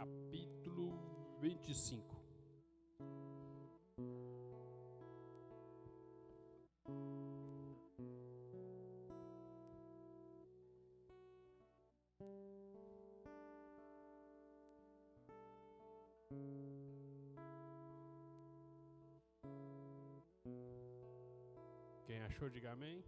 capítulo 25. Quem achou, diga amém.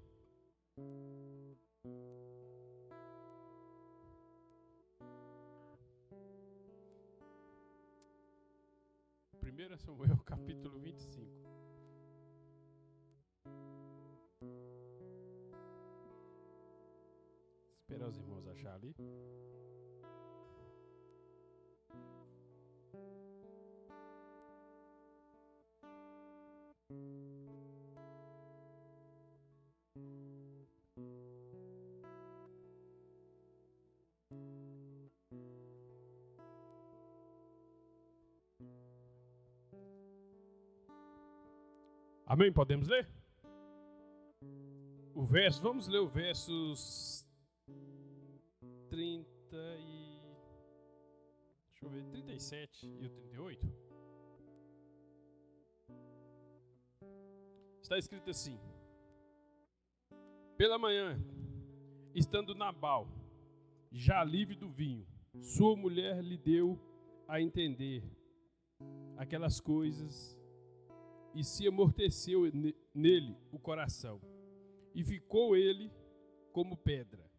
1 Samuel, capítulo 25. Esperar os irmãos achar ali. Amém? Podemos ler? Vamos ler o versos 37 e o 38. Está escrito assim: Pela manhã, estando Nabal, já livre do vinho, sua mulher lhe deu a entender aquelas coisas, e se amorteceu nele o coração, e ficou ele como pedra.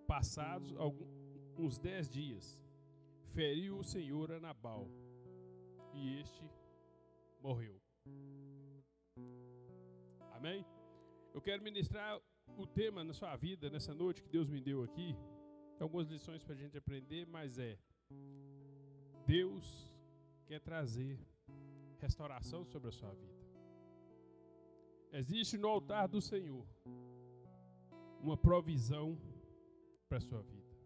Passados uns 10 dias, feriu o Senhor a Nabal, e este morreu. Amém? Eu quero ministrar o tema na sua vida, nessa noite que Deus me deu aqui. Tem algumas lições para a gente aprender, mas Deus quer trazer restauração sobre a sua vida. Existe no altar do Senhor uma provisão para a sua vida.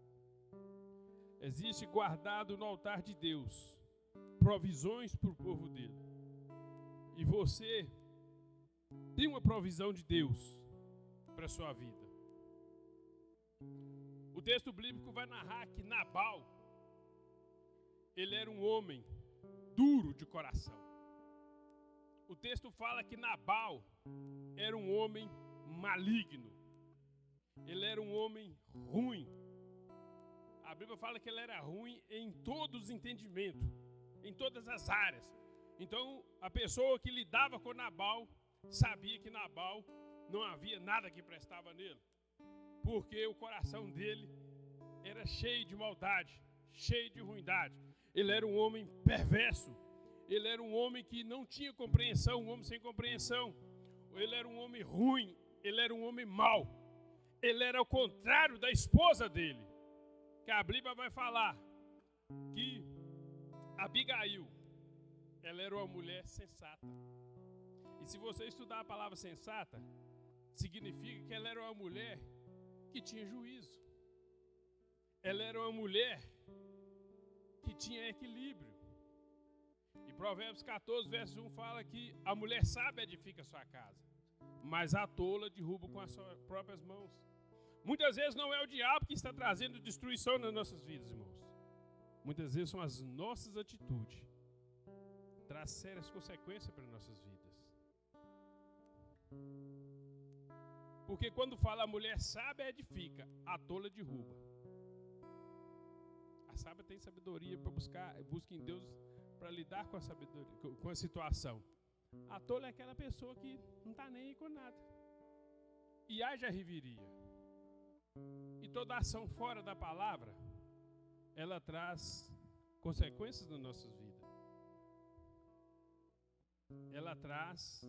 Existe guardado no altar de Deus provisões para o povo dele. E você tem uma provisão de Deus para a sua vida. O texto bíblico vai narrar que Nabal, ele era um homem duro de coração. O texto fala que Nabal era um homem maligno. Ele era um homem ruim. A Bíblia fala que ele era ruim em todos os entendimentos, em todas as áreas. Então, a pessoa que lidava com Nabal sabia que Nabal não havia nada que prestava nele, porque o coração dele era cheio de maldade, cheio de ruindade. Ele era um homem perverso. Ele era um homem que não tinha compreensão, um homem sem compreensão. Ele era um homem ruim, ele era um homem mau. Ele era o contrário da esposa dele. Que a Bíblia vai falar que Abigail, ela era uma mulher sensata. E se você estudar a palavra sensata, significa que ela era uma mulher que tinha juízo. Ela era uma mulher que tinha equilíbrio. E Provérbios 14, verso 1 fala que a mulher sábia edifica sua casa, mas a tola derruba com as suas próprias mãos. Muitas vezes não é o diabo que está trazendo destruição nas nossas vidas, irmãos. Muitas vezes são as nossas atitudes. Traz sérias consequências para as nossas vidas. Porque quando fala a mulher sábia edifica, a tola derruba. A sábia tem sabedoria para busca em Deus para lidar com a sabedoria, com a situação. A tola é aquela pessoa que não está nem aí com nada. E haja reviria. E toda ação fora da palavra, ela traz consequências nas nossas vidas. Ela traz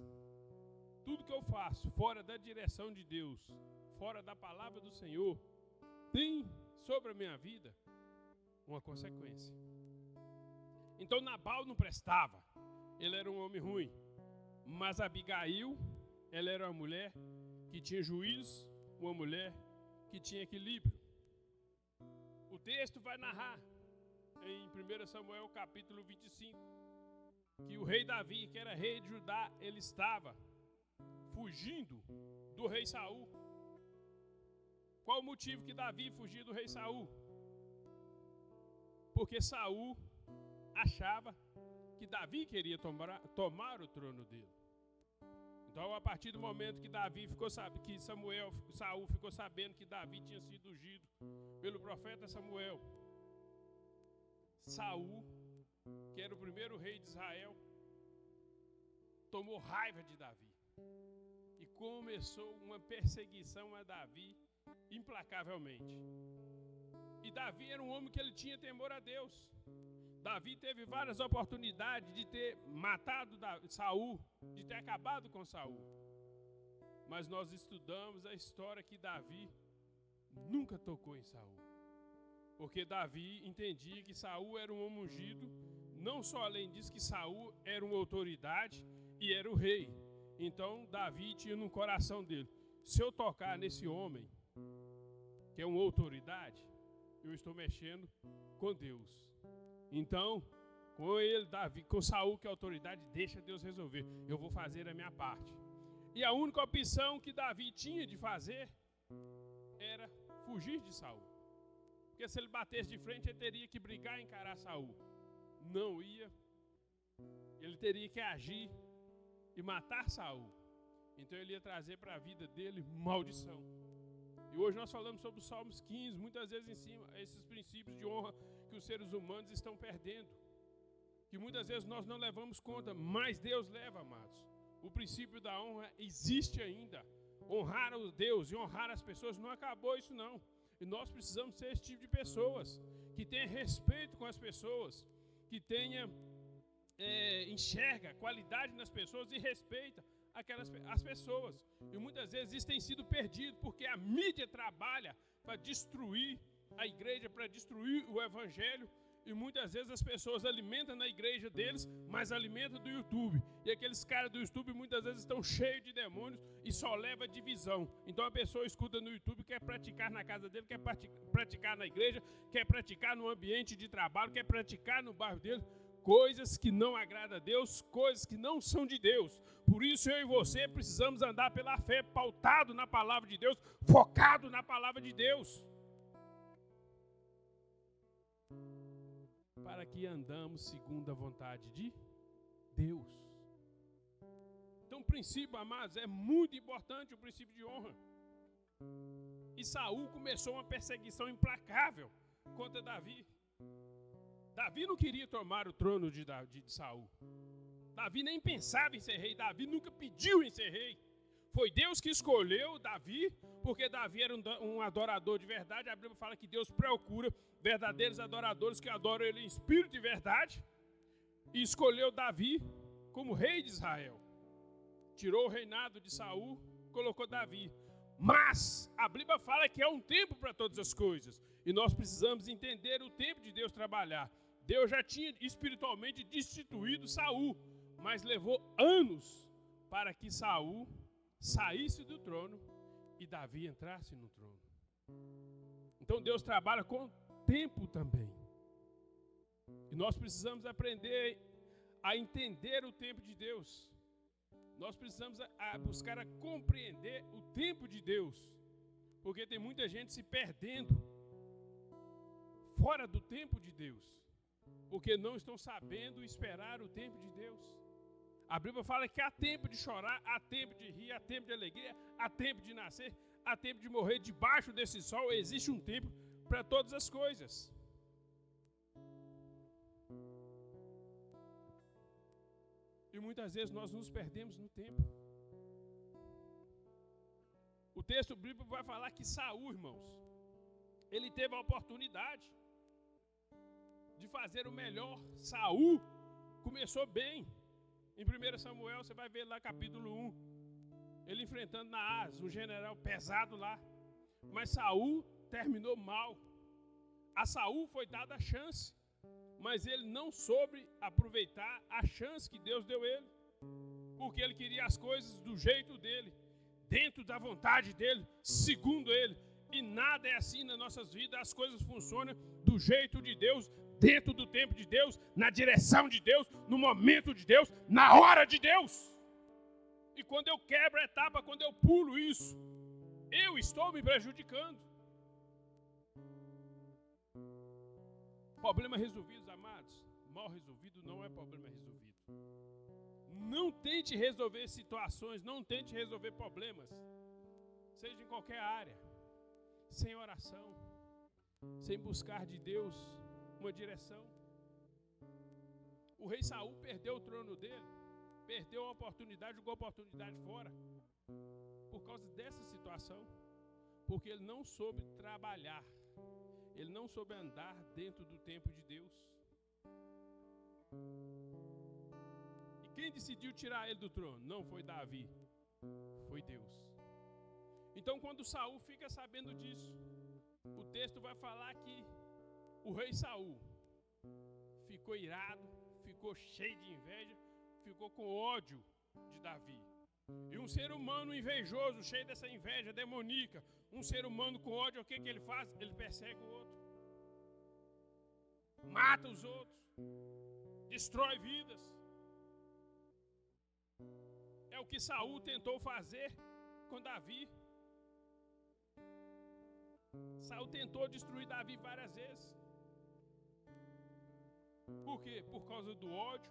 tudo que eu faço fora da direção de Deus, fora da palavra do Senhor, tem sobre a minha vida uma consequência. Então Nabal não prestava, ele era um homem ruim, mas Abigail, ela era uma mulher que tinha juízo, uma mulher que tinha equilíbrio. O texto vai narrar em 1 Samuel capítulo 25, que o rei Davi, que era rei de Judá, ele estava fugindo do rei Saul. Qual o motivo que Davi fugia do rei Saul? porque Saul achava que Davi queria tomar o trono dele. Então, a partir do momento que Saul ficou sabendo que Davi tinha sido ungido pelo profeta Samuel, Saul, que era o primeiro rei de Israel, tomou raiva de Davi e começou uma perseguição a Davi implacavelmente. E Davi era um homem que ele tinha temor a Deus. Davi teve várias oportunidades de ter matado Saul, de ter acabado com Saul. Mas nós estudamos a história que Davi nunca tocou em Saul. Porque Davi entendia que Saul era um homem ungido, não só além disso que Saul era uma autoridade e era o rei. Então Davi tinha no coração dele, se eu tocar nesse homem, que é uma autoridade, eu estou mexendo com Deus. Então, com ele, Davi, com Saul, que é autoridade, deixa Deus resolver. Eu vou fazer a minha parte. E a única opção que Davi tinha de fazer era fugir de Saul. Porque se ele batesse de frente, ele teria que brigar e encarar Saul. Não ia. Ele teria que agir e matar Saul. Então ele ia trazer para a vida dele maldição. E hoje nós falamos sobre os Salmos 15, muitas vezes em cima, esses princípios de honra que os seres humanos estão perdendo. Que muitas vezes nós não levamos conta, mas Deus leva, amados. O princípio da honra existe ainda. Honrar o Deus e honrar as pessoas, não acabou isso não. E nós precisamos ser esse tipo de pessoas, que tenha respeito com as pessoas, que tenha, enxerga qualidade nas pessoas e respeita as pessoas. E muitas vezes isso tem sido perdido, porque a mídia trabalha para destruir a igreja, para destruir o evangelho. E muitas vezes as pessoas alimentam na igreja deles, mas alimentam do YouTube. E aqueles caras do YouTube muitas vezes estão cheios de demônios e só leva divisão. Então a pessoa escuta no YouTube, quer praticar na casa dele, quer praticar na igreja, quer praticar no ambiente de trabalho, quer praticar no bairro dele. Coisas que não agradam a Deus, coisas que não são de Deus. Por isso eu e você precisamos andar pela fé, pautado na palavra de Deus, focado na palavra de Deus. Para que andamos segundo a vontade de Deus. Então o princípio, amados, é muito importante, o princípio de honra. E Saul começou uma perseguição implacável contra Davi. Davi não queria tomar o trono de Saul. Davi nem pensava em ser rei. Davi nunca pediu em ser rei. Foi Deus que escolheu Davi, porque Davi era um adorador de verdade. A Bíblia fala que Deus procura verdadeiros adoradores que adoram Ele em espírito e verdade. E escolheu Davi como rei de Israel. Tirou o reinado de Saul, colocou Davi. Mas a Bíblia fala que é um tempo para todas as coisas. E nós precisamos entender o tempo de Deus trabalhar. Deus já tinha espiritualmente destituído Saul, mas levou anos para que Saul saísse do trono e Davi entrasse no trono. Então Deus trabalha com tempo também. E nós precisamos aprender a entender o tempo de Deus. Nós precisamos buscar a compreender o tempo de Deus. Porque tem muita gente se perdendo fora do tempo de Deus. Porque não estão sabendo esperar o tempo de Deus. A Bíblia fala que há tempo de chorar, há tempo de rir, há tempo de alegria, há tempo de nascer, há tempo de morrer. Debaixo desse sol existe um tempo para todas as coisas. E muitas vezes nós nos perdemos no tempo. O texto bíblico vai falar que Saul, irmãos, ele teve a oportunidade de fazer o melhor. Saul começou bem. Em 1 Samuel, você vai ver lá capítulo 1, ele enfrentando Naás, um general pesado lá. Mas Saul terminou mal. A Saul foi dada a chance, mas ele não soube aproveitar a chance que Deus deu a ele. Porque ele queria as coisas do jeito dele, dentro da vontade dele, segundo ele. E nada é assim nas nossas vidas, as coisas funcionam do jeito de Deus, dentro do tempo de Deus, na direção de Deus, no momento de Deus, na hora de Deus. E quando eu quebro a etapa, quando eu pulo isso, eu estou me prejudicando. Problema resolvidos, amados. Mal resolvido não é problema resolvido. Não tente resolver situações, não tente resolver problemas, seja em qualquer área, sem oração, sem buscar de Deus uma direção. O rei Saul perdeu o trono dele, perdeu a oportunidade, jogou a oportunidade fora, por causa dessa situação, porque ele não soube trabalhar, ele não soube andar dentro do tempo de Deus. E quem decidiu tirar ele do trono? Não foi Davi, foi Deus. Então, quando Saul fica sabendo disso, o texto vai falar que o rei Saul ficou irado, ficou cheio de inveja, ficou com ódio de Davi. E um ser humano invejoso, cheio dessa inveja demoníaca, um ser humano com ódio, o que ele faz? Ele persegue o outro, mata os outros, destrói vidas. É o que Saul tentou fazer com Davi. Saul tentou destruir Davi várias vezes. Por quê? Por causa do ódio,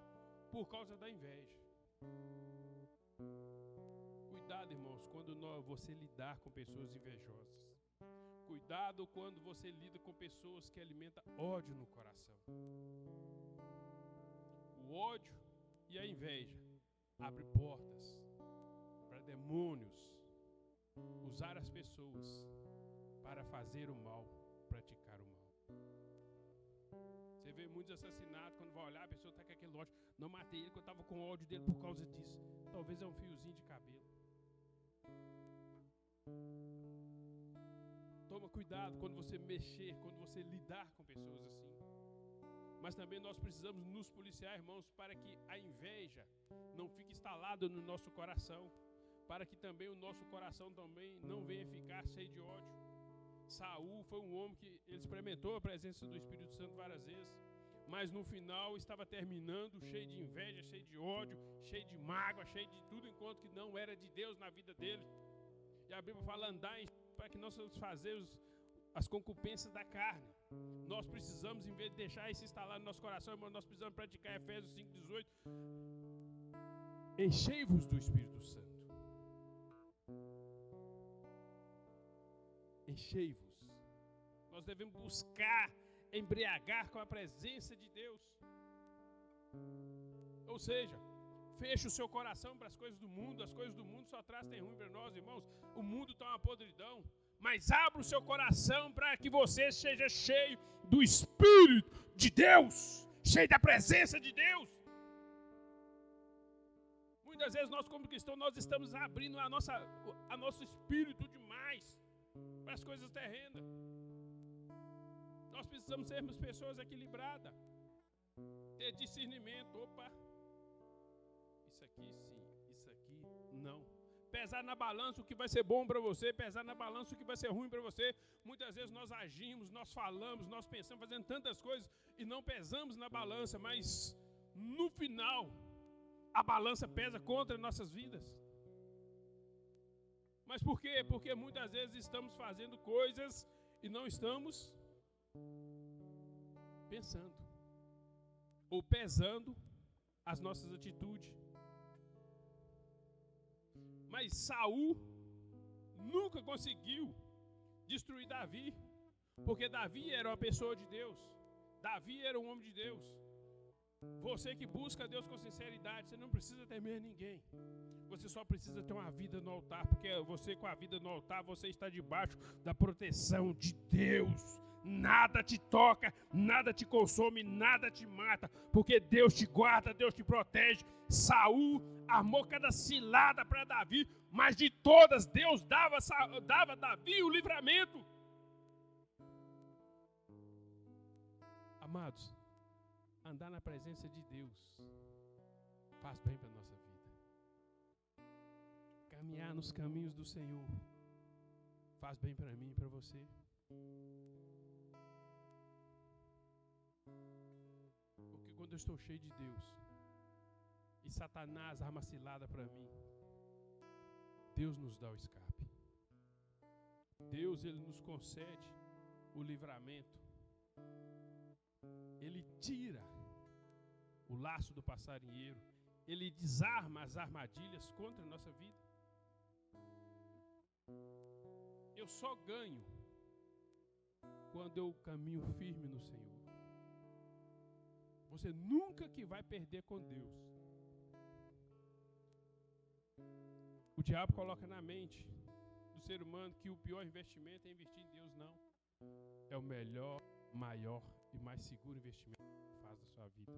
por causa da inveja. Cuidado, irmãos, quando você lidar com pessoas invejosas. Cuidado quando você lida com pessoas que alimentam ódio no coração. O ódio e a inveja abrem portas para demônios usar as pessoas para fazer o mal, praticar o mal. Você vê muitos assassinatos, quando vai olhar, a pessoa está com aquele ódio. Não matei ele, que eu estava com ódio dele por causa disso. Talvez é um fiozinho de cabelo. Toma cuidado quando você mexer, quando você lidar com pessoas assim. Mas também nós precisamos nos policiar, irmãos, para que a inveja não fique instalada no nosso coração. Para que também o nosso coração também não venha ficar cheio de ódio. Saul foi um homem que ele experimentou a presença do Espírito Santo várias vezes, mas no final estava terminando cheio de inveja, cheio de ódio, cheio de mágoa, cheio de tudo, enquanto que não era de Deus na vida dele. E a Bíblia fala andar para que nós satisfazemos as concupiscências da carne. Nós precisamos, em vez de deixar isso instalar no nosso coração, irmão, nós precisamos praticar Efésios 5:18. Enchei-vos do Espírito Santo. Enchei-vos. Nós devemos buscar embriagar com a presença de Deus. Ou seja, feche o seu coração para as coisas do mundo. As coisas do mundo só trazem ruim para nós, irmãos. O mundo está uma podridão. Mas abra o seu coração para que você seja cheio do Espírito de Deus, cheio da presença de Deus. Muitas vezes nós, como cristãos, nós estamos abrindo a nosso espírito demais para as coisas terrenas. Nós precisamos sermos pessoas equilibradas, ter discernimento. Opa, isso aqui sim, isso aqui não. Pesar na balança o que vai ser bom para você, pesar na balança o que vai ser ruim para você. Muitas vezes nós agimos, nós falamos, nós pensamos, fazendo tantas coisas e não pesamos na balança, mas no final a balança pesa contra nossas vidas. Mas por quê? Porque muitas vezes estamos fazendo coisas e não estamos pensando ou pesando as nossas atitudes. Mas Saul nunca conseguiu destruir Davi, porque Davi era uma pessoa de Deus. Davi era um homem de Deus. Você que busca Deus com sinceridade, você não precisa temer ninguém. Você só precisa ter uma vida no altar, porque você com a vida no altar, você está debaixo da proteção de Deus. Nada te toca, nada te consome, nada te mata, porque Deus te guarda, Deus te protege. Saul armou cada cilada para Davi, mas de todas Deus dava a Davi o livramento. Amados, andar na presença de Deus faz bem para a nossa vida. Caminhar nos caminhos do Senhor faz bem para mim e para você. Porque quando eu estou cheio de Deus e Satanás arma cilada para mim, Deus nos dá o escape. Deus, Ele nos concede o livramento. Ele tira o laço do passarinheiro. Ele desarma as armadilhas contra a nossa vida. Eu só ganho quando eu caminho firme no Senhor. Você nunca que vai perder com Deus. O diabo coloca na mente do ser humano que o pior investimento é investir em Deus. Não. É o melhor, maior e mais seguro investimento que faz da sua vida.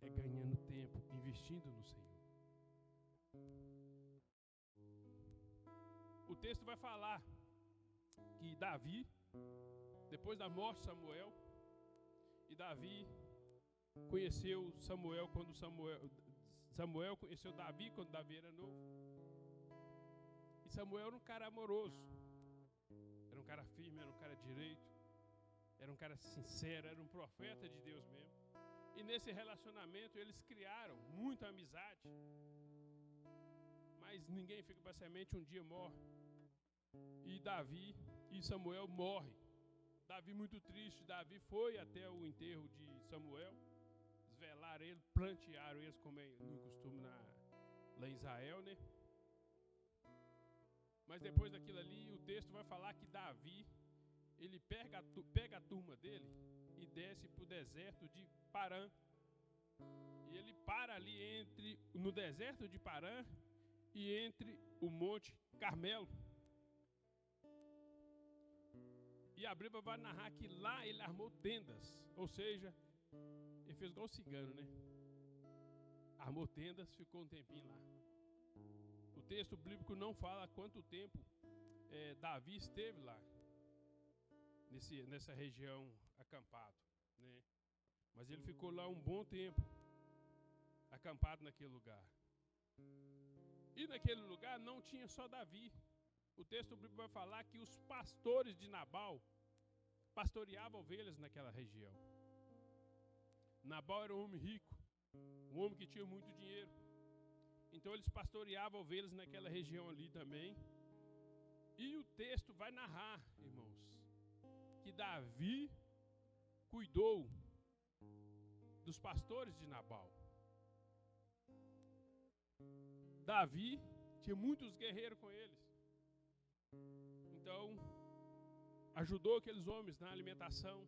É ganhando tempo, investindo no Senhor. O texto vai falar que Davi, depois da morte de Samuel, e Davi conheceu Samuel quando Samuel conheceu Davi quando Davi era novo. E Samuel era um cara amoroso, era um cara firme, era um cara direito, era um cara sincero, era um profeta de Deus mesmo. E nesse relacionamento eles criaram muita amizade. Mas ninguém fica para semente, um dia morre. E Davi e Samuel morrem. Davi muito triste, Davi foi até o enterro de Samuel, velaram ele, plantearam eles, como é no costume lá em Israel, né? Mas depois daquilo ali, o texto vai falar que Davi, ele pega a turma dele e desce para o deserto de Parã. E ele para ali no deserto de Parã e entre o Monte Carmelo. E a Bíblia vai narrar que lá ele armou tendas, ou seja, ele fez igual o cigano, né? Armou tendas, ficou um tempinho lá. O texto bíblico não fala quanto tempo Davi esteve lá, nessa região acampado, né? Mas ele ficou lá um bom tempo, acampado naquele lugar. E naquele lugar não tinha só Davi. O texto bíblico vai falar que os pastores de Nabal pastoreavam ovelhas naquela região. Nabal era um homem rico, um homem que tinha muito dinheiro. Então eles pastoreavam ovelhas naquela região ali também. E o texto vai narrar, irmãos, que Davi cuidou dos pastores de Nabal. Davi tinha muitos guerreiros com eles. Então, ajudou aqueles homens na alimentação,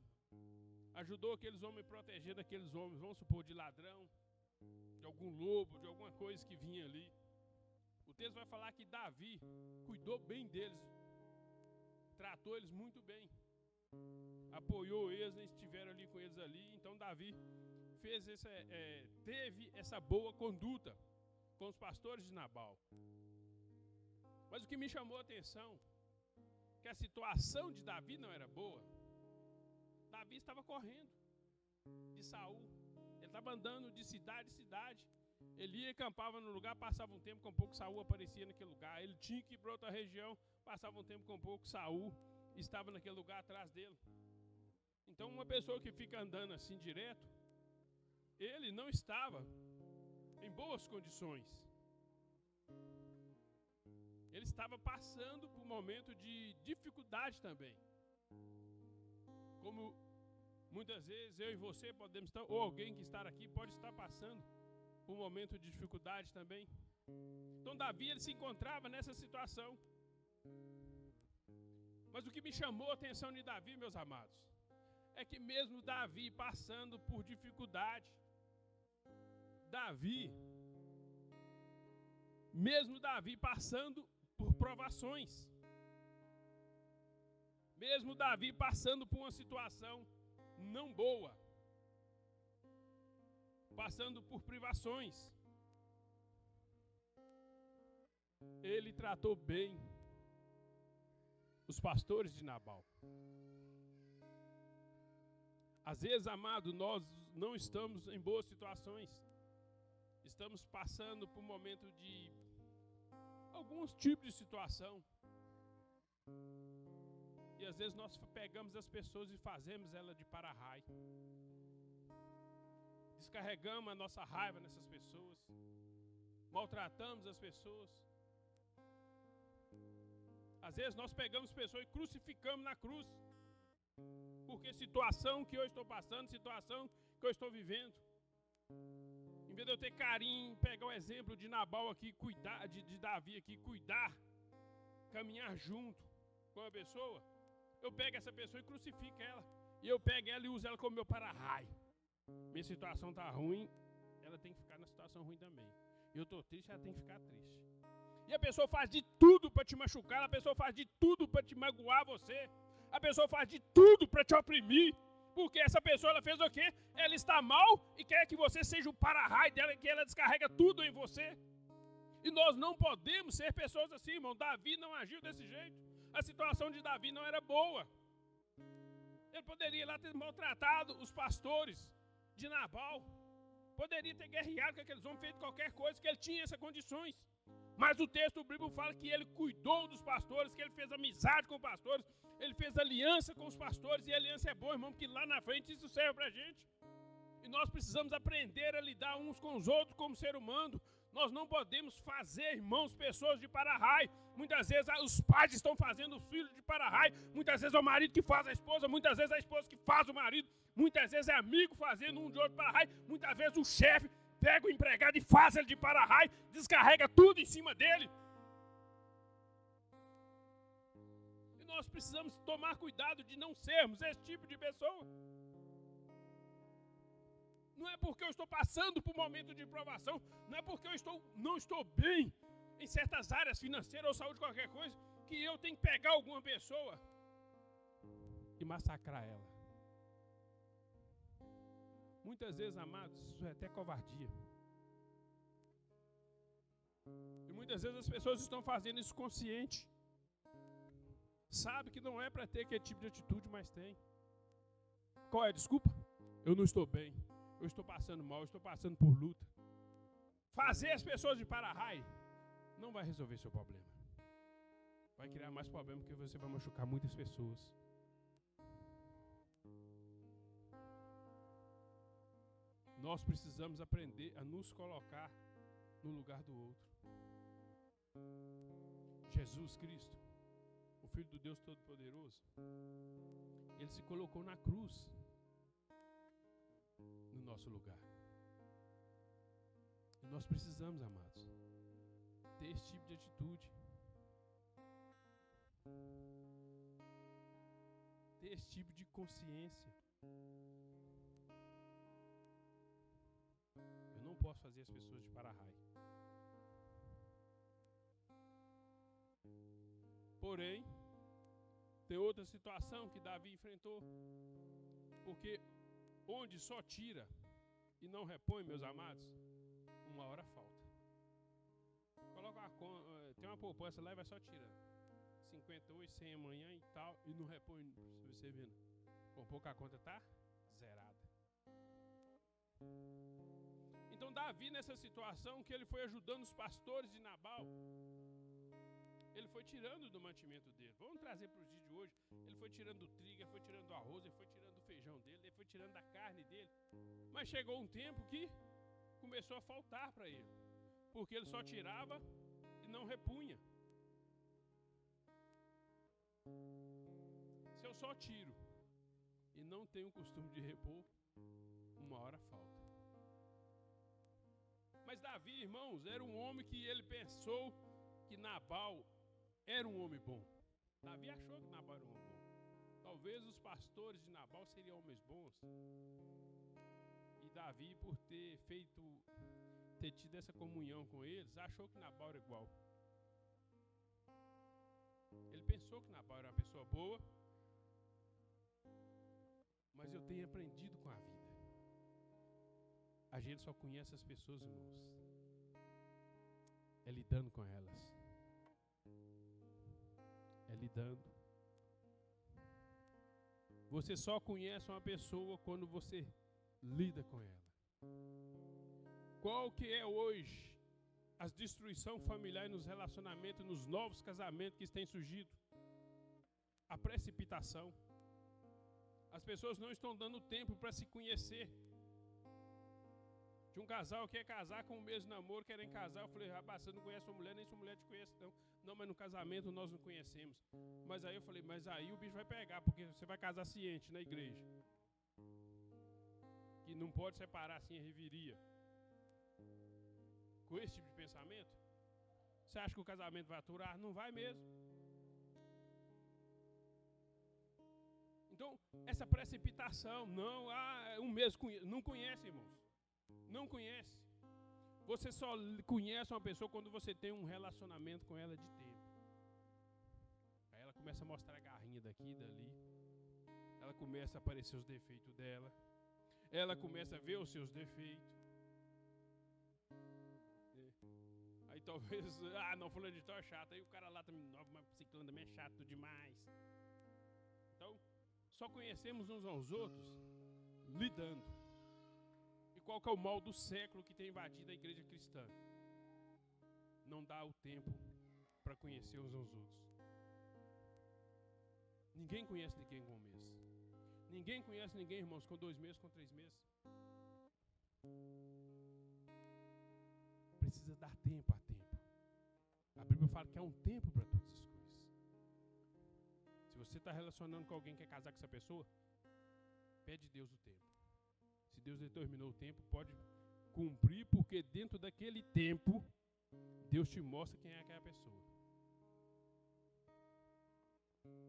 ajudou aqueles homens a proteger daqueles homens, vamos supor, de ladrão, de algum lobo, de alguma coisa que vinha ali. O texto vai falar que Davi cuidou bem deles, tratou eles muito bem, apoiou eles, estiveram ali com eles ali. Então Davi teve essa boa conduta com os pastores de Nabal. Mas o que me chamou a atenção, que a situação de Davi não era boa. Davi estava correndo de Saul. Ele estava andando de cidade em cidade. Ele ia e acampava no lugar, passava um tempo, com pouco Saul aparecia naquele lugar. Ele tinha que ir para outra região, passava um tempo, com pouco Saul estava naquele lugar atrás dele. Então uma pessoa que fica andando assim direto, ele não estava em boas condições. Ele estava passando por um momento de dificuldade também. Como muitas vezes eu e você podemos estar, ou alguém que está aqui pode estar passando por um momento de dificuldade também. Então Davi, ele se encontrava nessa situação. Mas o que me chamou a atenção de Davi, meus amados, é que mesmo Davi passando por dificuldade, mesmo Davi passando por provações, mesmo Davi passando por uma situação não boa, passando por privações, ele tratou bem os pastores de Nabal. Às vezes, amado, nós não estamos em boas situações, estamos passando por um momento de alguns tipos de situação. E às vezes nós pegamos as pessoas e fazemos ela de para-raio. Descarregamos a nossa raiva nessas pessoas. Maltratamos as pessoas. Às vezes nós pegamos pessoas e crucificamos na cruz. Porque situação que eu estou passando, situação que eu estou vivendo. Em vez de eu ter carinho, pegar o exemplo de Nabal aqui, cuidar, de Davi aqui, cuidar, caminhar junto com a pessoa, eu pego essa pessoa e crucifico ela. E eu pego ela e uso ela como meu para-raio. Minha situação está ruim, ela tem que ficar na situação ruim também. Eu estou triste, ela tem que ficar triste. E a pessoa faz de tudo para te machucar, a pessoa faz de tudo para te magoar você. A pessoa faz de tudo para te oprimir. Porque essa pessoa, ela fez o quê? Ela está mal e quer que você seja o para-raio dela, que ela descarrega tudo em você. E nós não podemos ser pessoas assim, irmão. Davi não agiu desse jeito. A situação de Davi não era boa. Ele poderia lá ter maltratado os pastores de Nabal. Poderia ter guerreado com aqueles homens, feito qualquer coisa, que ele tinha essas condições. Mas o texto bíblico fala que ele cuidou dos pastores, que ele fez amizade com os pastores, ele fez aliança com os pastores, e a aliança é boa, irmão, porque lá na frente isso serve pra gente. E nós precisamos aprender a lidar uns com os outros como ser humano. Nós não podemos fazer, irmãos, pessoas de para-raio. Muitas vezes os pais estão fazendo os filhos de para-raio. Muitas vezes é o marido que faz a esposa. Muitas vezes é a esposa que faz o marido. Muitas vezes é amigo fazendo um de outro para-raio. Muitas vezes o chefe pega o empregado e faz ele de para-raio. Descarrega tudo em cima dele. E nós precisamos tomar cuidado de não sermos esse tipo de pessoa. Não é porque eu estou passando por um momento de provação, não é porque eu não estou bem em certas áreas financeiras ou saúde, qualquer coisa, que eu tenho que pegar alguma pessoa e massacrar ela. Muitas vezes, amados, isso é até covardia. E muitas vezes as pessoas estão fazendo isso consciente. Sabe que não é para ter aquele tipo de atitude, mas tem. Qual é a desculpa? Eu não estou bem. Eu estou passando mal, eu estou passando por luta. Fazer as pessoas de para-raio não vai resolver seu problema. Vai criar mais problema porque você vai machucar muitas pessoas. Nós precisamos aprender a nos colocar no lugar do outro. Jesus Cristo, o Filho do Deus Todo-Poderoso, ele se colocou na cruz no nosso lugar. E nós precisamos, amados, ter esse tipo de atitude. Ter esse tipo de consciência. Eu não posso fazer as pessoas de para-raio. Porém, tem outra situação que Davi enfrentou. Porque onde só tira e não repõe, meus amados, uma hora falta. Coloca tem uma poupança lá e vai só tirando. 50 hoje, 100 amanhã e tal, e não repõe, você vendo. Com pouco a conta tá zerada. Então Davi, nessa situação que ele foi ajudando os pastores de Nabal, ele foi tirando do mantimento dele. Vamos trazer para os dias de hoje. Ele foi tirando do trigo, ele foi tirando do arroz, ele foi tirando do feijão dele, ele foi tirando da carne dele. Mas chegou um tempo que começou a faltar para ele. Porque ele só tirava e não repunha. Se eu só tiro e não tenho o costume de repor, uma hora falta. Mas Davi, irmãos, era um homem que ele pensou que Nabal era um homem bom. Davi achou que Nabal era um homem bom. Talvez os pastores de Nabal seriam homens bons. E Davi, por ter tido essa comunhão com eles, achou que Nabal era igual. Ele pensou que Nabal era uma pessoa boa. Mas eu tenho aprendido com a vida. A gente só conhece as pessoas, irmãos, é lidando com elas. É lidando. Você só conhece uma pessoa quando você lida com ela. Qual que é hoje as destruições familiares nos relacionamentos, nos novos casamentos que têm surgido? A precipitação. As pessoas não estão dando tempo para se conhecer. Tinha um casal que ia casar com o mesmo namoro, querendo casar. Eu falei, rapaz, você não conhece sua mulher, nem sua mulher te conhece, não. Não, mas no casamento nós não conhecemos. Mas aí eu falei, mas aí o bicho vai pegar, porque você vai casar ciente na igreja. Que não pode separar assim a reviria. Com esse tipo de pensamento, você acha que o casamento vai aturar? Não vai mesmo. Então, essa precipitação, não, um mês, não conhece, irmãos. Não conhece. Você só conhece uma pessoa quando você tem um relacionamento com ela de tempo. Aí ela começa a mostrar a garrinha daqui e dali. Ela começa a aparecer os defeitos dela. Ela começa a ver os seus defeitos. Aí talvez, não, fulano de tal é chato. Aí o cara lá também, mas ciclano também é chato demais. Então, só conhecemos uns aos outros lidando. E qual que é o mal do século que tem invadido a igreja cristã? Não dá o tempo para conhecer uns aos outros. Ninguém conhece ninguém com um mês. Ninguém conhece ninguém, irmãos, com 2 meses, com 3 meses. Precisa dar tempo a tempo. A Bíblia fala que há um tempo para todas as coisas. Se você está relacionando com alguém que quer casar com essa pessoa, pede a Deus o tempo. Se Deus determinou o tempo, pode cumprir, porque dentro daquele tempo, Deus te mostra quem é aquela pessoa.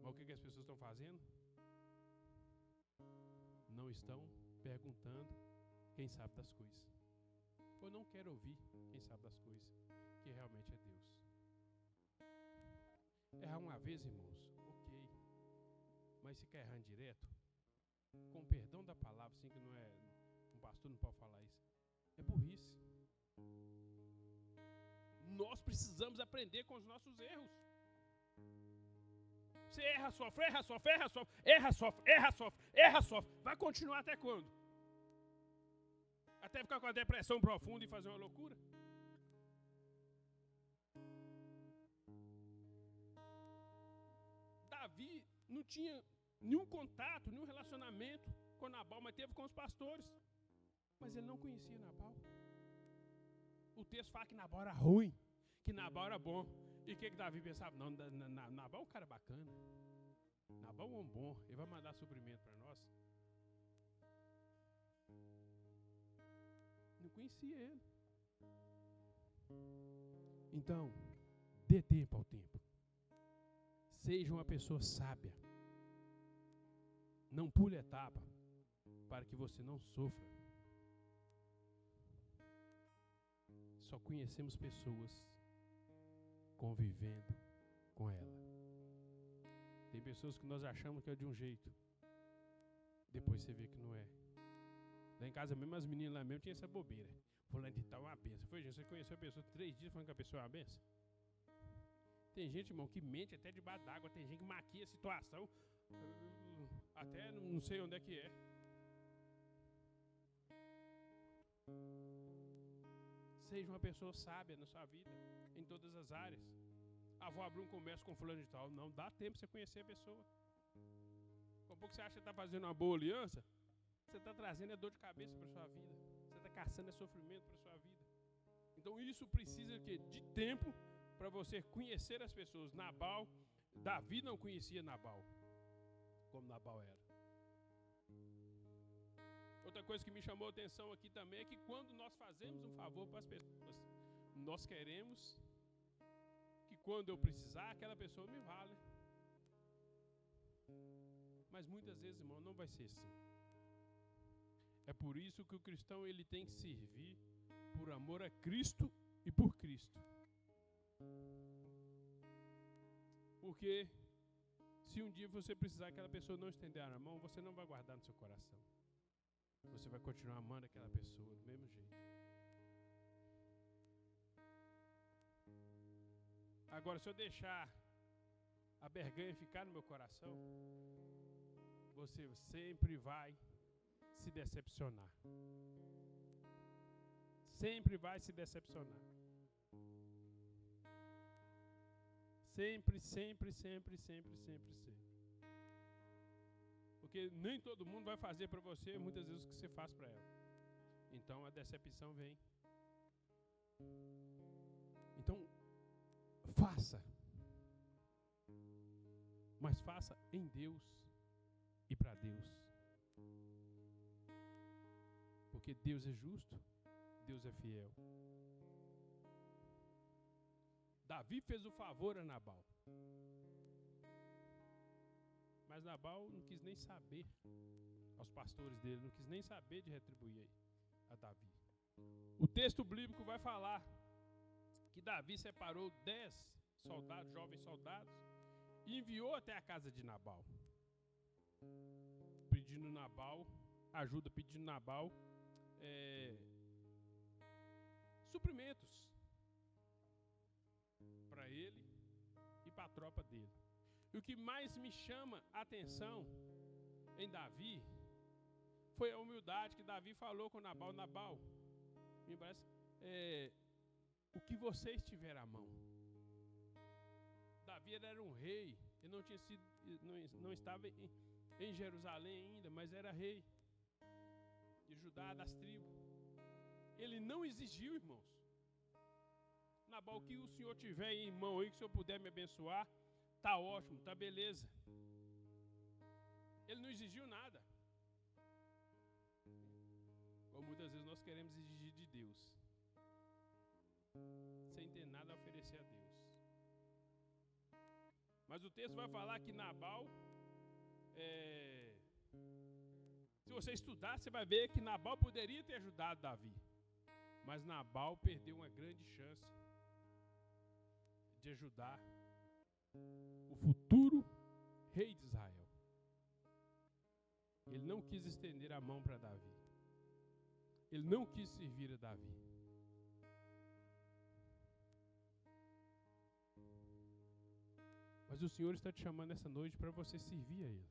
Mas o que as pessoas estão fazendo? Não estão perguntando quem sabe das coisas. Ou não quero ouvir quem sabe das coisas, que realmente é Deus. Errar uma vez, irmãos, ok. Mas se quer errar direto, com perdão da palavra, assim que não é, um pastor não pode falar isso, é burrice. Nós precisamos aprender com os nossos erros. Você erra, sofre, erra, sofre, erra, sofre, erra, sofre, erra, sofre, erra, sofre. Vai continuar até quando? Até ficar com a depressão profunda e fazer uma loucura? Davi não tinha nenhum contato, nenhum relacionamento com Nabal, mas teve com os pastores. Mas ele não conhecia Nabal. O texto fala que Nabal era ruim, que Nabal era bom. E o que Davi pensava? Não, Nabal é um cara bacana. Nabal é um homem bom, ele vai mandar suprimento para nós. Não conhecia ele. Então, dê tempo ao tempo. Seja uma pessoa sábia. Não pule etapa para que você não sofra. Só conhecemos pessoas convivendo com ela. Tem pessoas que nós achamos que é de um jeito. Depois você vê que não é. Lá em casa mesmo, as meninas lá mesmo tinham essa bobeira. Fulano de tal é uma benção. Foi, gente, você conheceu a pessoa 3 dias falando que a pessoa é uma benção? Tem gente, irmão, que mente até debaixo d'água. Tem gente que maquia a situação. Até não sei onde é que é. Seja uma pessoa sábia na sua vida, em todas as áreas. Vou abrir um comércio com fulano de tal. Não, dá tempo pra você conhecer a pessoa. Com pouco você acha que está fazendo uma boa aliança, você está trazendo dor de cabeça para sua vida. Você está caçando sofrimento para sua vida. Então isso precisa de tempo para você conhecer as pessoas. Davi não conhecia Nabal como Nabal era. Outra coisa que me chamou a atenção aqui também é que quando nós fazemos um favor para as pessoas, nós queremos que quando eu precisar, aquela pessoa me vale. Mas muitas vezes, irmão, não vai ser assim. É por isso que o cristão ele tem que servir por amor a Cristo e por Cristo. Porque se um dia você precisar que aquela pessoa não estender a mão, você não vai guardar no seu coração. Você vai continuar amando aquela pessoa do mesmo jeito. Agora, se eu deixar a vergonha ficar no meu coração, você sempre vai se decepcionar. Sempre vai se decepcionar. Sempre, sempre, sempre, sempre, sempre, sempre. Porque nem todo mundo vai fazer para você muitas vezes o que você faz para ela. Então a decepção vem. Então, faça. Mas faça em Deus e para Deus. Porque Deus é justo, Deus é fiel. Davi fez o favor a Nabal. Mas Nabal não quis nem saber, aos pastores dele, não quis nem saber de retribuir a Davi. O texto bíblico vai falar que Davi separou 10 soldados, jovens soldados, e enviou até a casa de Nabal, pedindo Nabal ajuda, pedindo Nabal suprimentos para ele e para a tropa dele. E o que mais me chama a atenção em Davi foi a humildade que Davi falou com Nabal. Nabal, me parece, o que vocês tiverem à mão. Davi era um rei, ele não tinha sido, não estava em Jerusalém ainda, mas era rei de Judá, das tribos. Ele não exigiu, irmãos. Nabal, o que o senhor tiver em mão aí, que o senhor puder me abençoar, tá ótimo, tá beleza. Ele não exigiu nada. Como muitas vezes nós queremos exigir de Deus, sem ter nada a oferecer a Deus. Mas o texto vai falar que Nabal, se você estudar, você vai ver que Nabal poderia ter ajudado Davi. Mas Nabal perdeu uma grande chance de ajudar o futuro rei de Israel. Ele não quis estender a mão para Davi. Ele não quis servir a Davi. Mas o Senhor está te chamando essa noite para você servir a Ele.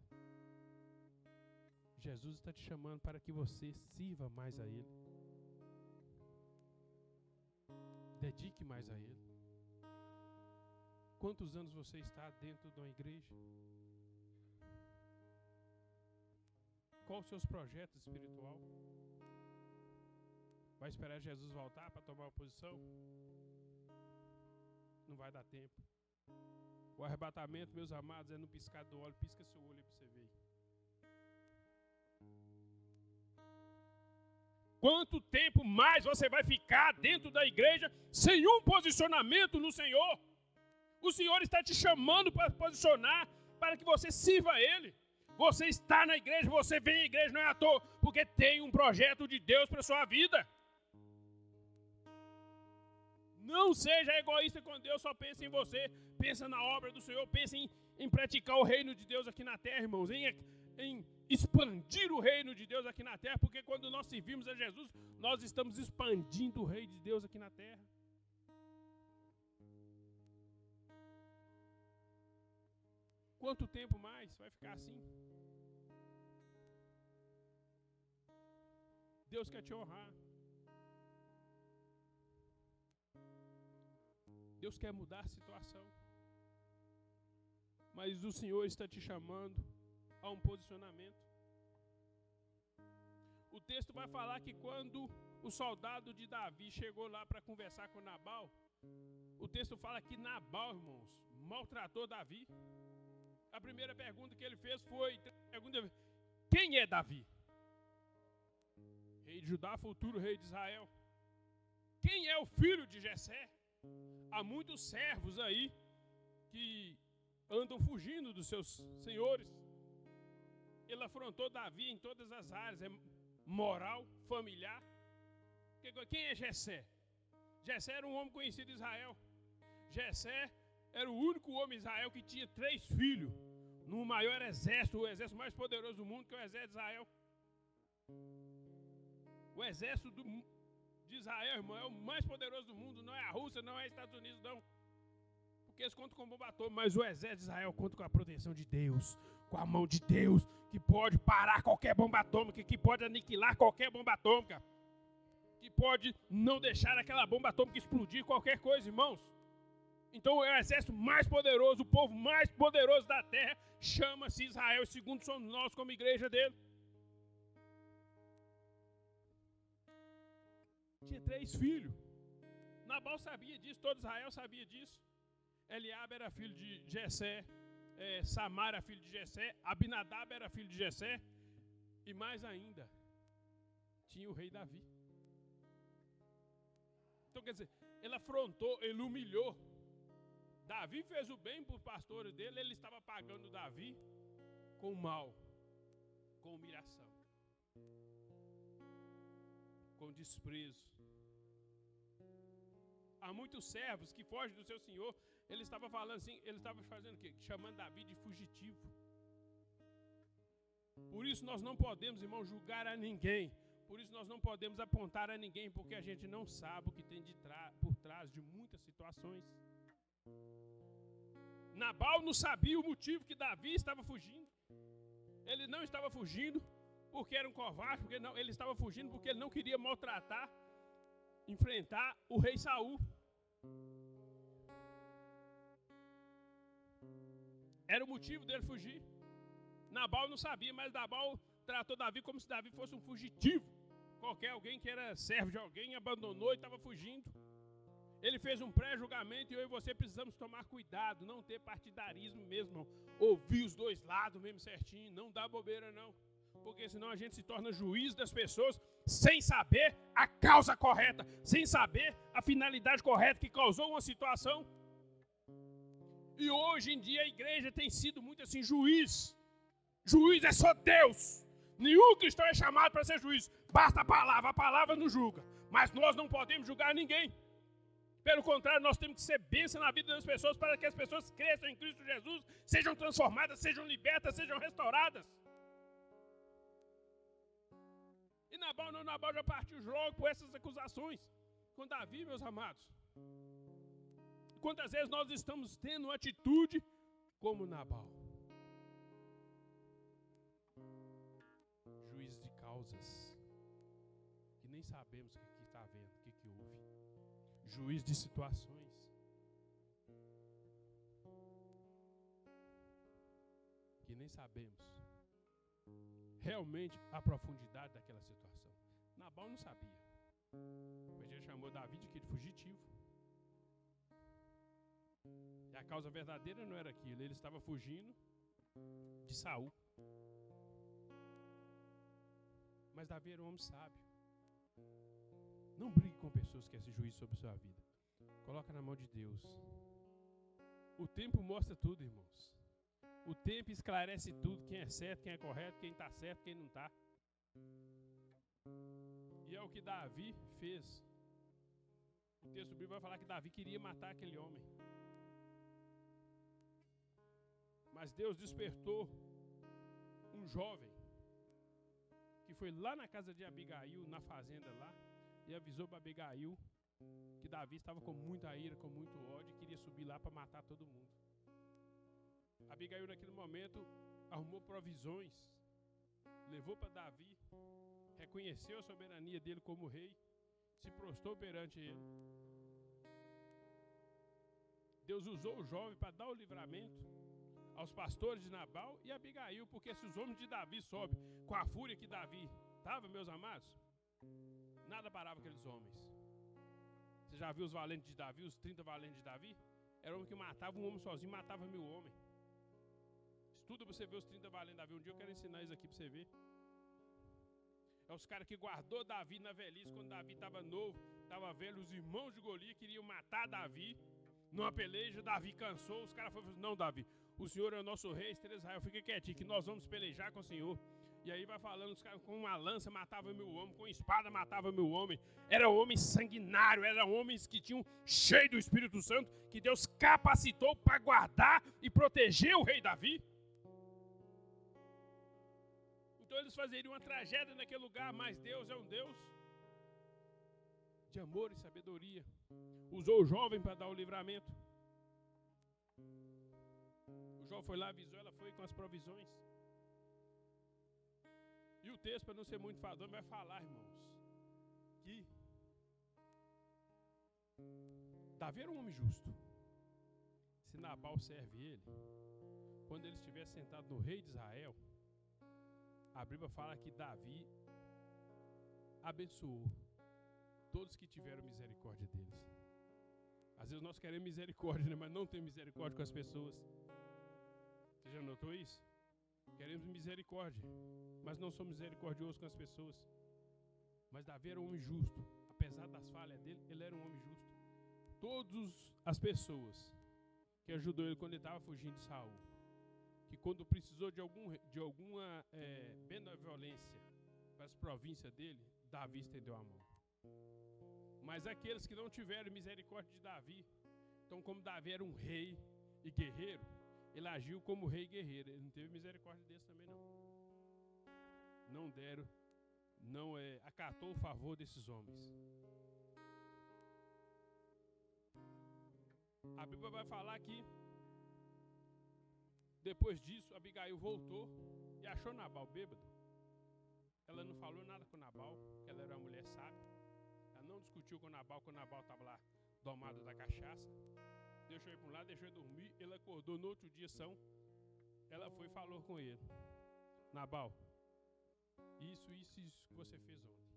Jesus está te chamando para que você sirva mais a Ele. Dedique mais a Ele. Quantos anos você está dentro de uma igreja? Quais os seus projetos espirituais? Vai esperar Jesus voltar para tomar uma posição? Não vai dar tempo. O arrebatamento, meus amados, é no piscar do olho. Pisca seu olho aí para você ver. Quanto tempo mais você vai ficar dentro da igreja sem um posicionamento no Senhor? O Senhor está te chamando para posicionar, para que você sirva a Ele. Você está na igreja, você vem à igreja, não é à toa, porque tem um projeto de Deus para a sua vida. Não seja egoísta com Deus, só pense em você, pensa na obra do Senhor, pense em praticar o reino de Deus aqui na terra, irmãos, em expandir o reino de Deus aqui na terra, porque quando nós servimos a Jesus, nós estamos expandindo o reino de Deus aqui na terra. Quanto tempo mais vai ficar assim? Deus quer te honrar. Deus quer mudar a situação. Mas o Senhor está te chamando a um posicionamento. O texto vai falar que quando o soldado de Davi chegou lá para conversar com Nabal, o texto fala que Nabal, irmãos, maltratou Davi. A primeira pergunta que ele fez foi: quem é Davi? Rei de Judá, futuro rei de Israel. Quem é o filho de Jessé? Há muitos servos aí que andam fugindo dos seus senhores. Ele afrontou Davi em todas as áreas, moral, familiar. Quem é Jessé? Jessé era um homem conhecido em Israel. Jessé era o único homem em Israel que tinha 3 filhos no maior exército, o exército mais poderoso do mundo, que é o exército de Israel. O exército de Israel, irmão, é o mais poderoso do mundo. Não é a Rússia, não é os Estados Unidos, não. Porque eles contam com bomba atômica, mas o exército de Israel conta com a proteção de Deus, com a mão de Deus, que pode parar qualquer bomba atômica, que pode aniquilar qualquer bomba atômica, que pode não deixar aquela bomba atômica explodir qualquer coisa, irmãos. Então é o exército mais poderoso, o povo mais poderoso da terra, chama-se Israel, segundo somos nós como igreja dele. tinha 3 filhos. Nabal sabia disso, todo Israel sabia disso. Eliabe era filho de Jessé, Samar era filho de Jessé, Abinadab era filho de Jessé, e mais ainda, tinha o rei Davi. Então, quer dizer, ele afrontou, ele humilhou. Davi fez o bem para os pastores dele, ele estava pagando Davi com mal, com humilhação, com desprezo. Há muitos servos que fogem do seu senhor. Ele estava falando assim, ele estava fazendo o quê? Chamando Davi de fugitivo. Por isso nós não podemos, irmão, julgar a ninguém. Por isso nós não podemos apontar a ninguém, porque a gente não sabe o que tem por trás de muitas situações. Nabal não sabia o motivo que Davi estava fugindo. Ele não estava fugindo porque era um covarde, porque não, ele estava fugindo porque ele não queria maltratar, enfrentar o rei Saul. Era o motivo dele fugir. Nabal não sabia, mas Nabal tratou Davi como se Davi fosse um fugitivo. Qualquer alguém que era servo de alguém, abandonou e estava fugindo. Ele fez um pré-julgamento e eu e você precisamos tomar cuidado, não ter partidarismo mesmo, ouvir os dois lados mesmo certinho, não dá bobeira não. Porque senão a gente se torna juiz das pessoas sem saber a causa correta, sem saber a finalidade correta que causou uma situação. E hoje em dia a igreja tem sido muito assim, juiz. Juiz é só Deus. Nenhum cristão é chamado para ser juiz. Basta a palavra não julga. Mas nós não podemos julgar ninguém. Pelo contrário, nós temos que ser bênção na vida das pessoas para que as pessoas cresçam em Cristo Jesus, sejam transformadas, sejam libertas, sejam restauradas. E Nabal já partiu logo por essas acusações com Davi, meus amados. Quantas vezes nós estamos tendo uma atitude como Nabal? Juiz de causas que nem sabemos o que está vendo, o que houve. Juiz de situações que nem sabemos realmente a profundidade daquela situação. Nabal não sabia. Mas ele chamou Davi de fugitivo. E a causa verdadeira não era aquilo. Ele estava fugindo de Saul. Mas Davi era um homem sábio. Não brigue com pessoas que querem ser juiz sobre a sua vida. Coloca na mão de Deus. O tempo mostra tudo, irmãos. O tempo esclarece tudo. Quem é certo, quem é correto, quem está certo, quem não está. E é o que Davi fez. O texto bíblico vai falar que Davi queria matar aquele homem. Mas Deus despertou um jovem que foi lá na casa de Abigail, na fazenda lá, e avisou para Abigail que Davi estava com muita ira, com muito ódio e queria subir lá para matar todo mundo. Abigail naquele momento arrumou provisões, levou para Davi, reconheceu a soberania dele como rei, se prostrou perante ele. Deus usou o jovem para dar o livramento aos pastores de Nabal e Abigail, porque se os homens de Davi sobem com a fúria que Davi estava, meus amados, nada parava aqueles homens. Você já viu os valentes de Davi, os 30 valentes de Davi? Era homem que matava um homem sozinho, matava 1000 homens. Estuda pra você ver os 30 valentes de Davi. Um dia eu quero ensinar isso aqui pra você ver. É os caras que guardou Davi na velhice, quando Davi estava novo, estava velho, os irmãos de Golias queriam matar Davi. Numa peleja, Davi cansou, os caras falaram, não, Davi, o Senhor é o nosso rei, Estrela de Israel, fica quietinho, que nós vamos pelejar com o Senhor. E aí vai falando, os caras com uma lança matavam 1000 homens, com espada matavam 1000 homens. Eram homens sanguinários, eram homens que tinham cheio do Espírito Santo, que Deus capacitou para guardar e proteger o rei Davi. Então eles fazeriam uma tragédia naquele lugar, mas Deus é um Deus de amor e sabedoria. Usou o jovem para dar o livramento. O jovem foi lá, avisou, ela foi com as provisões. E o texto, para não ser muito fadão, vai falar, irmãos, que Davi era um homem justo. Se Nabal serve ele, quando ele estiver sentado no rei de Israel, a Bíblia fala que Davi abençoou. todos que tiveram misericórdia deles. Às vezes nós queremos misericórdia, né? Mas não tem misericórdia com as pessoas. Você já notou isso? Queremos misericórdia, mas não somos misericordiosos com as pessoas. Mas Davi era um homem justo. Apesar das falhas dele, ele era um homem justo. Todas as pessoas que ajudou ele quando ele estava fugindo de Saul, que quando precisou de alguma benevolência para as províncias dele, Davi estendeu a mão. Mas aqueles que não tiveram misericórdia de Davi, então como Davi era um rei e guerreiro, ele agiu como rei e guerreiro. Ele não teve misericórdia deles também não acatou o favor desses homens. A Bíblia vai falar que depois disso Abigail voltou e achou Nabal bêbado. Ela não falou nada com Nabal, porque ela era uma mulher sábia. Ela não discutiu com Nabal quando Nabal estava lá domado da cachaça. Deixou ele para um lado, deixou ele dormir. Ele acordou no outro dia são. Ela foi e falou com ele: Nabal, isso que você fez ontem.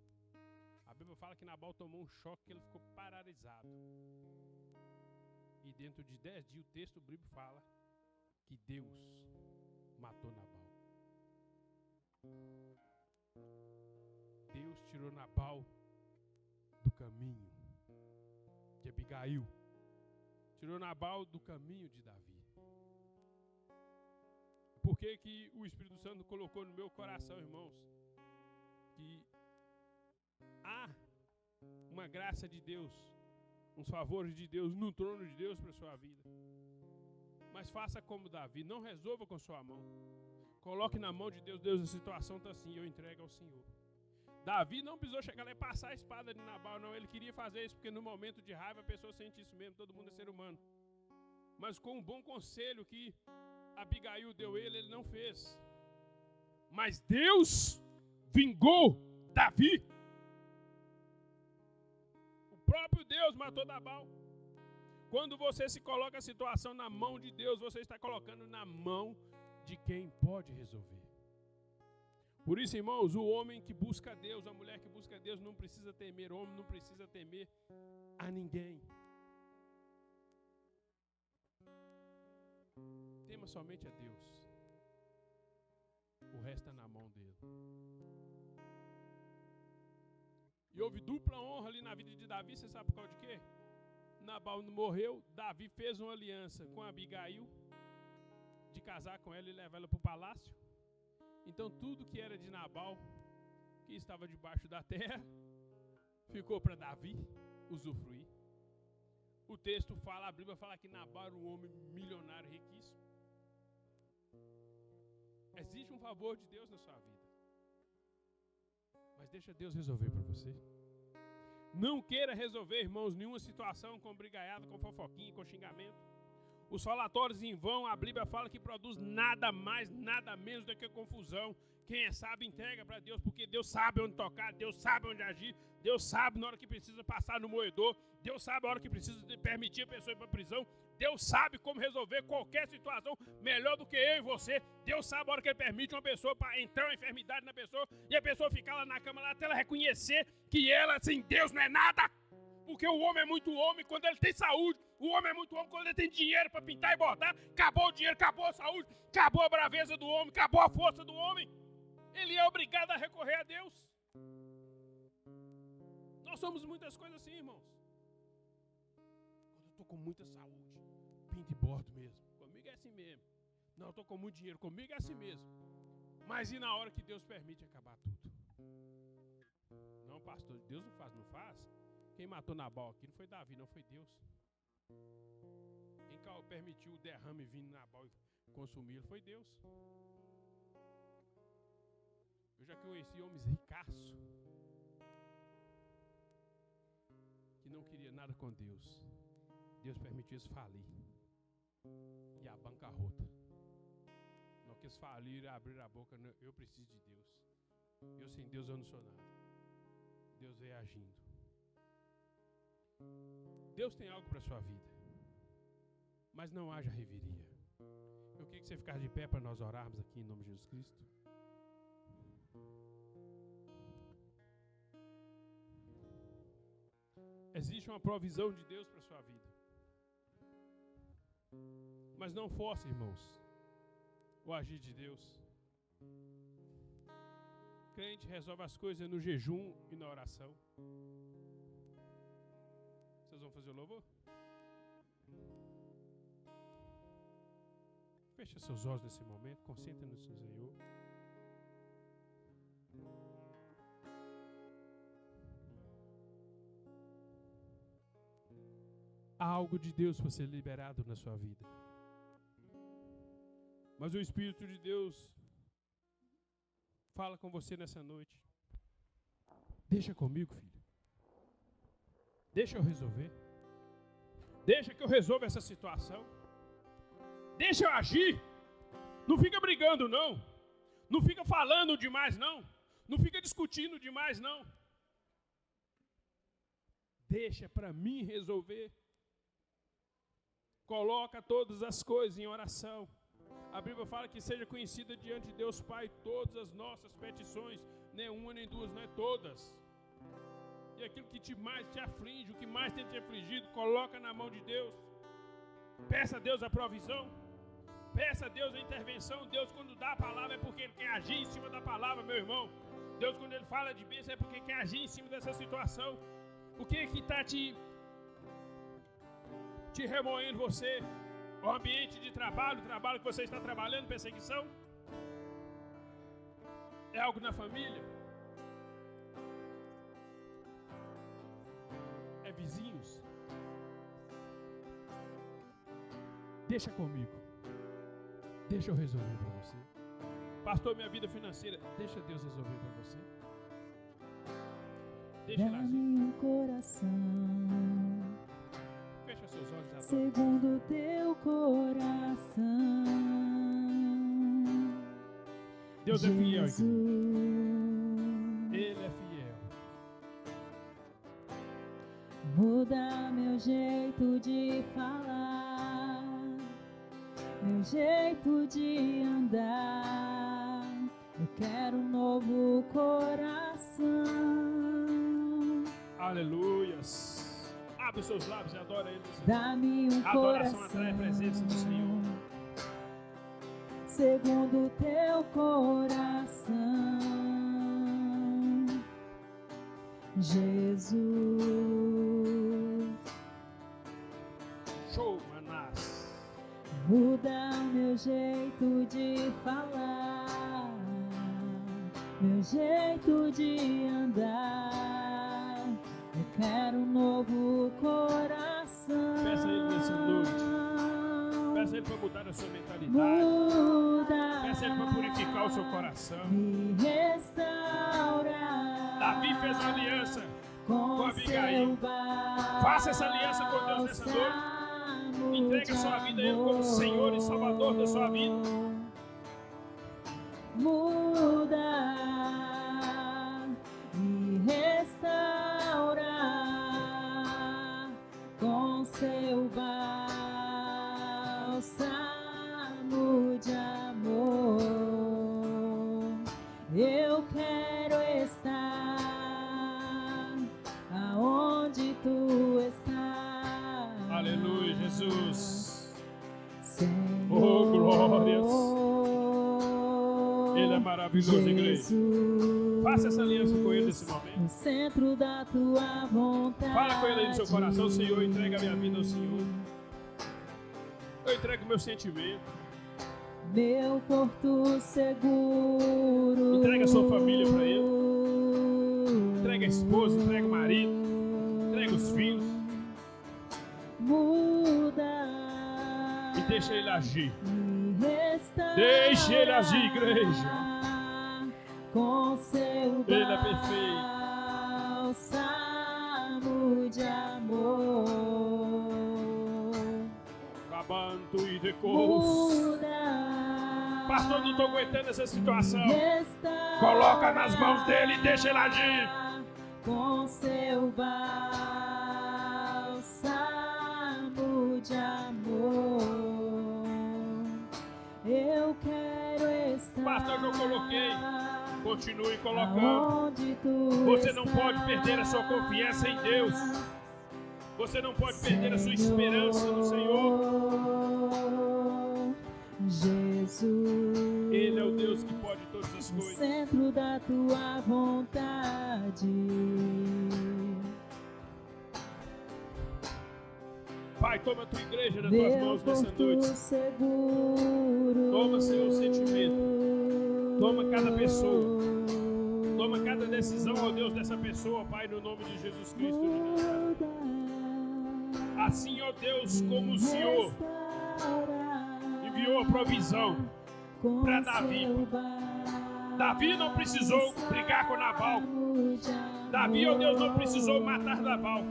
A Bíblia fala que Nabal tomou um choque, que ele ficou paralisado. E dentro de 10 dias o texto bíblico fala que Deus matou Nabal. Deus tirou Nabal do caminho de Abigail. Tirou Nabal do caminho de Davi. Por que o Espírito Santo colocou no meu coração, irmãos, que há uma graça de Deus, uns favores de Deus no trono de Deus para a sua vida. Mas faça como Davi, não resolva com sua mão. Coloque na mão de Deus. Deus, a situação está assim, eu entrego ao Senhor. Davi não precisou chegar lá e passar a espada de Nabal, não. Ele queria fazer isso porque no momento de raiva a pessoa sente isso mesmo, todo mundo é ser humano. Mas com um bom conselho que Abigail deu ele não fez. Mas Deus vingou Davi. O próprio Deus matou Nabal. Quando você se coloca a situação na mão de Deus, você está colocando na mão de quem pode resolver. Por isso, irmãos, o homem que busca Deus, a mulher que busca Deus, não precisa temer homem, não precisa temer a ninguém. Tema somente a Deus. O resto está na mão dele. E houve dupla honra ali na vida de Davi, você sabe por causa de quê? Nabal morreu, Davi fez uma aliança com Abigail, de casar com ela e levar ela para o palácio. Então tudo que era de Nabal, que estava debaixo da terra, ficou para Davi usufruir. O texto fala, a Bíblia fala que Nabal era um homem milionário, riquíssimo. Existe um favor de Deus na sua vida. Mas deixa Deus resolver para você. Não queira resolver, irmãos, nenhuma situação com brigaiada, com fofoquinha, com xingamento. Os falatórios em vão, a Bíblia fala que produz nada mais, nada menos do que confusão. Quem é sábio entrega para Deus, porque Deus sabe onde tocar, Deus sabe onde agir, Deus sabe na hora que precisa passar no moedor, Deus sabe a hora que precisa permitir a pessoa ir para a prisão, Deus sabe como resolver qualquer situação melhor do que eu e você. Deus sabe a hora que Ele permite uma pessoa para entrar uma enfermidade na pessoa e a pessoa ficar lá na cama lá, até ela reconhecer que ela, sem Deus, não é nada. Porque o homem é muito homem quando ele tem saúde. O homem é muito homem quando ele tem dinheiro para pintar e bordar. Acabou o dinheiro, acabou a saúde, acabou a braveza do homem, acabou a força do homem. Ele é obrigado a recorrer a Deus. Nós somos muitas coisas assim, irmãos. Quando eu estou com muita saúde, pinto e bordo mesmo. Comigo é assim mesmo. Não, eu estou com muito dinheiro, comigo é assim mesmo. Mas e na hora que Deus permite acabar tudo? Não, pastor, Deus não faz, não faz. Quem matou Nabal aqui não foi Davi, não foi Deus. Quem permitiu o derrame vindo Nabal e consumir foi Deus. Eu já conheci homens ricaços que não queriam nada com Deus. Deus permitiu eles falir. E a bancarrota. Não que eles faliram e abriram a boca, não, eu preciso de Deus. Eu sem Deus eu não sou nada. Deus veio agindo. Deus tem algo para a sua vida, mas não haja reveria. Eu queria que você ficasse de pé para nós orarmos aqui em nome de Jesus Cristo. Existe uma provisão de Deus para a sua vida. Mas não force, irmãos, o agir de Deus. Crente resolve as coisas no jejum e na oração. Vocês vão fazer o louvor? Feche seus olhos nesse momento, concentre no Senhor. Há algo de Deus para ser liberado na sua vida. Mas o Espírito de Deus fala com você nessa noite. Deixa comigo, filho. Deixa eu resolver. Deixa que eu resolva essa situação. Deixa eu agir. Não fica brigando, não. Não fica falando demais, não. Não fica discutindo demais, não. Deixa para mim resolver. Coloca todas as coisas em oração. A Bíblia fala que seja conhecida diante de Deus Pai todas as nossas petições. Nem uma, nem duas, não é todas. E aquilo que mais te aflige, o que mais tem te afligido, coloca na mão de Deus. Peça a Deus a provisão. Peça a Deus a intervenção. Deus, quando dá a palavra, é porque Ele quer agir em cima da palavra, meu irmão. Deus, quando Ele fala de bênção, é porque quer agir em cima dessa situação. O que está te remoendo você? O ambiente de trabalho, o trabalho que você está trabalhando, perseguição? É algo na família? É vizinhos? Deixa comigo. Deixa eu resolver para você. Pastor, minha vida financeira, deixa Deus resolver para você. Deixa Ele agir. Dá-me um coração Fecha seus olhos agora. segundo teu coração. Deus é fiel, Jesus. igreja. Ele é fiel. Muda meu jeito de falar, meu jeito de andar. Eu quero um novo coração. Aleluias. Abre os seus lábios e adora Ele. Dá-me um Adoração coração atrai a presença do Senhor. segundo teu coração, Jesus. Show, Manás. Muda o meu jeito de falar, meu jeito de andar. Eu quero um novo coração. Peça a Ele nessa noite. Peça a Ele para mudar a sua mentalidade. Muda, Peça a Ele para purificar o seu coração. me restaura. Davi fez uma aliança com Abigail. Faça essa aliança com Deus nessa noite. Entregue a sua vida a Ele como Senhor e Salvador da sua vida. Muda, me restaura com seu bálsamo de amor. Eu quero estar aonde tu estás. Aleluia, Jesus. Senhor, Oh, glórias. Ele é maravilhoso, igreja. Faça essa aliança com Ele nesse momento. No centro da tua vontade. Fala com Ele aí no seu coração. Senhor, entrega a minha vida ao Senhor. Eu entrego o meu sentimento. Meu porto seguro. Entrega a sua família para Ele. Entrega a esposa, entrega o marido, entrega os filhos. Muda. E deixa Ele agir. Restaura Deixe Ele agir, igreja. Com seu Ele é perfeito. bálsamo de amor. Cabanto e decos. Muda. Pastor, não estou aguentando essa situação. Restaura Coloca nas mãos dele e deixa Ele agir. com seu bálsamo de amor. Eu quero estar. Pastor, eu coloquei. Continue colocando. aonde tu Você não pode perder a sua confiança em Deus. Você não pode perder a sua esperança no Senhor. Jesus, Ele é o Deus que pode todas as no coisas. centro da tua vontade. Pai, toma a tua igreja nas tuas Meu mãos nessa porto noite. seguro. Toma, Senhor, o sentimento. Toma cada pessoa. Toma cada decisão, ó Deus, dessa pessoa, Pai, no nome de Jesus Cristo de Nazaré. Assim, ó Deus, como o Senhor enviou a provisão para Davi. Davi não precisou brigar com Nabal. Davi, ó Deus, não precisou matar Nabal.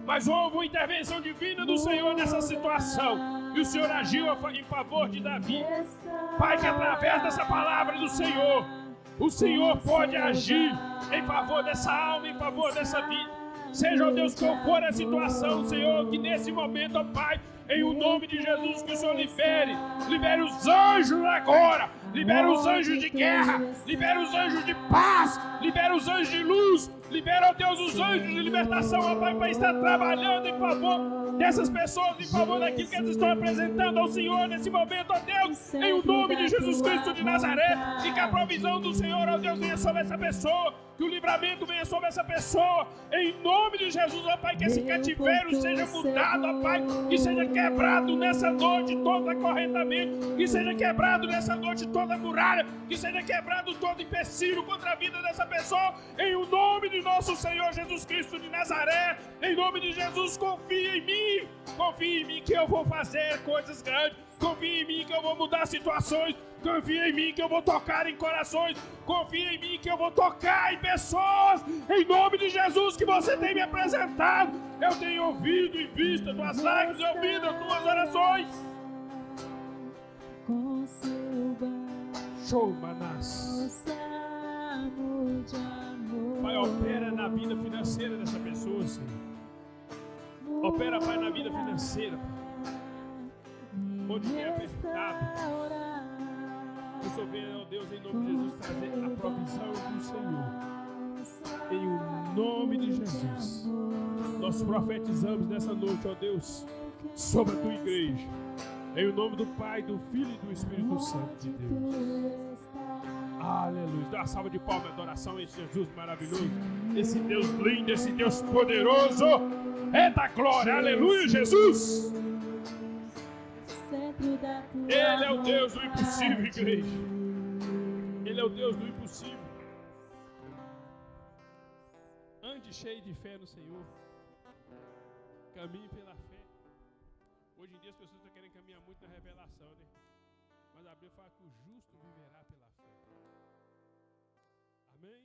Mas houve uma intervenção divina do Senhor nessa situação. E o Senhor agiu em favor de Davi. Pai, que através dessa palavra do Senhor, o Senhor pode agir em favor dessa alma, em favor dessa vida. Seja, ó Deus, qual for a situação, Senhor, que nesse momento, ó Pai, em o nome de Jesus, que o Senhor libere os anjos agora, libere os anjos de guerra, libere os anjos de paz, libere os anjos de luz, libera, ó Deus, os anjos de libertação, ó Pai, para estar trabalhando em favor dessas pessoas, em favor daquilo que eles estão apresentando ao Senhor nesse momento, ó Deus, em o nome de Jesus Cristo de Nazaré, e que a provisão do Senhor, ó Deus, venha sobre essa pessoa, que o livramento venha sobre essa pessoa, em nome de Jesus, ó Pai, que esse cativeiro seja mudado, ó Pai, que seja quebrado nessa noite todo acorrentamento, que seja quebrado nessa noite toda a muralha, que seja quebrado todo empecilho contra a vida dessa pessoa, em o nome de nosso Senhor Jesus Cristo de Nazaré, em nome de Jesus, confia em mim que eu vou fazer coisas grandes, confia em mim que eu vou mudar situações, confia em mim que eu vou tocar em corações, confia em mim que eu vou tocar em pessoas, em nome de Jesus que você tem me apresentado. Eu tenho ouvido e visto as tuas lágrimas, ouvido as tuas orações. Show, Manás. Pai, opera na vida financeira dessa pessoa, Senhor. Opera, Pai, na vida financeira, onde tem apertado. Que o Senhor venha, ó Deus, em nome de Jesus, trazer a provisão do Senhor. Em o nome de Jesus, nós profetizamos nessa noite, ó Deus, sobre a tua igreja. Em o nome do Pai, do Filho e do Espírito Santo de Deus. Aleluia. Dá uma salva de palmas, adoração a esse Jesus maravilhoso, esse Deus lindo, esse Deus poderoso. Eita glória, aleluia, Jesus. Ele é o Deus do impossível, igreja. Ele é o Deus do impossível. Ande cheio de fé no Senhor. Caminhe pela fé. Hoje em dia as pessoas estão querendo caminhar muito na revelação, né? Mas a Bíblia fala que o justo viverá pela fé. Amém?